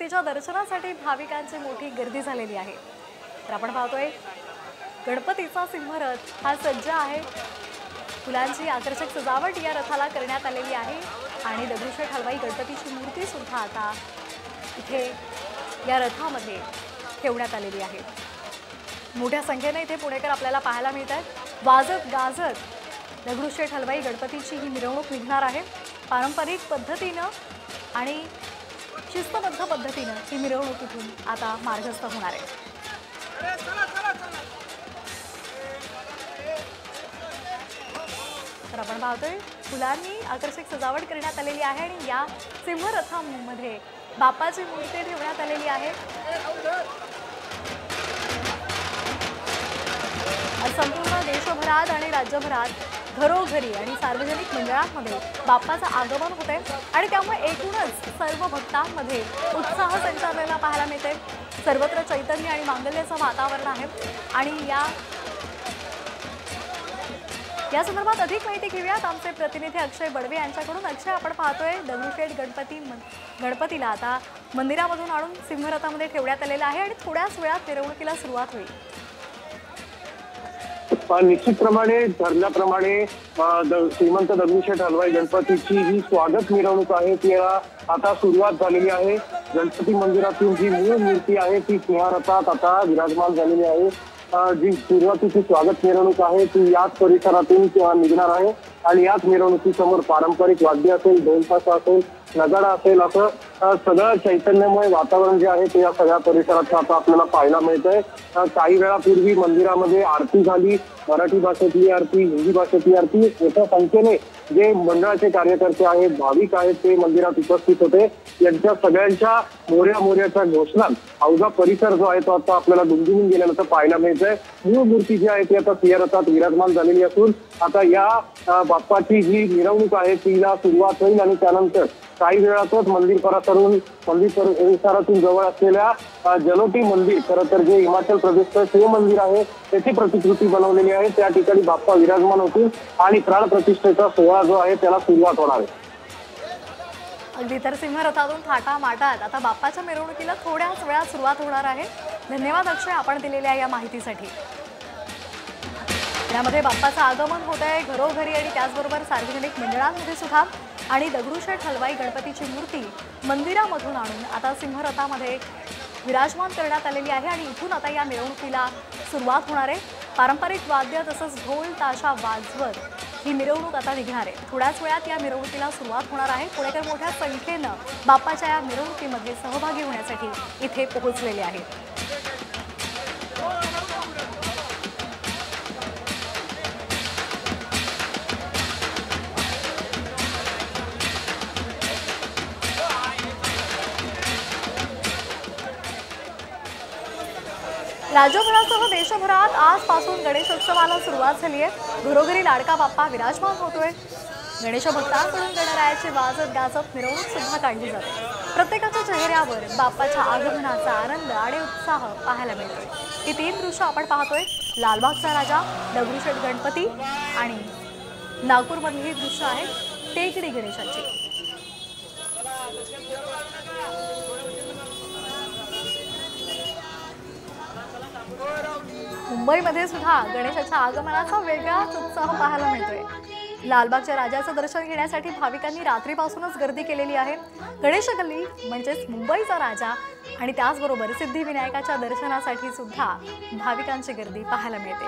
गणपतीच्या दर्शनासाठी भाविकांची मोठी गर्दी झालेली आहे। तर आपण पाहतोय गणपतीचा सिंहरथ हा सज्ज आहे। फुलांची आकर्षक सजावट या रथाला करण्यात आलेली आहे आणि दगडूशेठ हलवाई गणपतीची मूर्ती सुद्धा आता इथे या रथामध्ये ठेवण्यात आलेली आहे। मोठ्या संख्येने इथे पुणेकर आपल्याला पाहायला मिळतात। वाजत गाजत दगडूशेठ हलवाई गणपतीची ही मिरवणूक निघणार आहे। पारंपरिक पद्धतीने आणि शिस्तबद्ध पद्धतीने ही मिरवणूक इथून आता मार्गस्थ होणार आहे। तर आपण पाहतोय फुलांनी आकर्षक सजावट करण्यात आलेली आहे आणि या सिंहरथामध्ये बाप्पाची मूर्ती ठेवण्यात आलेली आहे। संपूर्ण देशभरात आणि राज्यभरात घरोघरी आणि सार्वजनिक मंडळांमध्ये बाप्पाचं आगमन होते आणि त्यामुळे एकूणच सर्व भक्तांमध्ये उत्साह संचारलेला पाहायला मिळते। सर्वत्र चैतन्य आणि मांगल्याचं वातावरण आहे आणि या संदर्भात अधिक माहिती घेऊयात आमचे प्रतिनिधी अक्षय बडवे यांच्याकडून। अक्षय, आपण पाहतोय दगडूशेठ गणपतीला आता मंदिरामधून आणून सिंहरथामध्ये ठेवण्यात आलेला आहे आणि थोड्याच वेळात मिरवणुकीला सुरुवात होईल। निश्चितप्रमाणे ठरल्याप्रमाणे श्रीमंत दगडूशेठ हलवाई गणपतीची ही स्वागत मिरवणूक आहे ती आता सुरुवात झालेली आहे। गणपती मंदिरातून जी मूळ मूर्ती आहे ती सिंहरथात आता विराजमान झालेली आहे। जी सुरुवातीची स्वागत मिरवणूक आहे ती याच परिसरातून निघणार आहे आणि याच मिरवणुकीसमोर पारंपरिक वाद्य असेल, ढोलताशा असेल, नगाडा असेल, असं सगळं चैतन्यमय वातावरण जे आहे ते या सगळ्या परिसरात आता आपल्याला पाहायला मिळतंय। काही वेळापूर्वी मंदिरामध्ये आरती झाली, मराठी भाषेतली आरती, हिंदी भाषेतली आरती। मोठ्या संख्येने जे मंडळाचे कार्यकर्ते आहेत, भाविक आहेत ते मंदिरात उपस्थित होते। यांच्या सगळ्यांच्या मोर्याच्या घोषणात अवघा परिसर जो आहे तो आता आपल्याला दुमदुमून गेल्याचं पाहायला मिळतंय। मूळ मूर्ती जी आहे ती आता सिंहरथात विराजमान झालेली असून आता या बाप्पाची जी मिरवणूक आहे तिला सुरुवात होईल आणि त्यानंतर काही वेळातच मंदिर परिसरातून जवळ असलेल्या जलोटी मंदिर, खरं तर जे हिमाचल प्रदेशचं शिव मंदिर आहे त्याची प्रतिकृती बनवलेली आहे, त्या ठिकाणी बाप्पा विराजमान होतील आणि प्राण प्रतिष्ठेचा सोहळा जो आहे त्याला सुरुवात होणार आहे। अगदी, तर सिंहरथातून थाटा माटात आता बाप्पाच्या मिरवणुकीला थोड्याच वेळात सुरुवात होणार आहे। धन्यवाद अक्षय, आपण दिलेल्या या माहितीसाठी। यामध्ये बाप्पाचं आगमन होत आहे घरोघरी आणि त्याचबरोबर सार्वजनिक मंडळांमध्ये सुद्धा आणि दगडूशेठ हलवाई गणपतीची मूर्ती मंदिरामधून आणून आता सिंहरथामध्ये विराजमान करण्यात आलेली आहे आणि इथून आता या मिरवणुकीला सुरुवात होणार आहे। पारंपरिक वाद्य तसंच ढोल ताशा वाजवत ही मिरवणूक आता निघणार आहे। थोड्याच वेळात या मिरवणुकीला सुरुवात होणार आहे। पुणेकर मोठ्या संख्येनं बाप्पाच्या या मिरवणुकीमध्ये सहभागी होण्यासाठी इथे पोहोचलेले आहेत। राज्यभरासह देशभरात आजपासून गणेशोत्सवाला सुरुवात झाली आहे। घरोघरी लाडका बाप्पा विराजमान होतोय। गणेश भक्तांकडून गणरायाची वाजत गाजत मिरवणूक सुद्धा काढली जाते। प्रत्येकाच्या चेहऱ्यावर बाप्पाच्या आगमनाचा आनंद आणि उत्साह पाहायला मिळतोय। ही तीन दृश्य आपण पाहतोय, लालबागचा राजा, दगडूशेठ गणपती आणि नागपूरमधली ही दृश्य आहे टेकडी गणेशाची। मुंबईमध्ये सुद्धा गणेशाच्या आगमनाचा वेगळाच उत्साह पाहायला मिळतोय। लालबागच्या राजाचं दर्शन घेण्यासाठी भाविकांनी रात्रीपासूनच गर्दी केलेली आहे। गणेश गल्ली म्हणजेच मुंबईचा राजा आणि त्याचबरोबर सिद्धिविनायकाच्या दर्शनासाठी सुद्धा भाविकांची गर्दी पाहायला मिळते।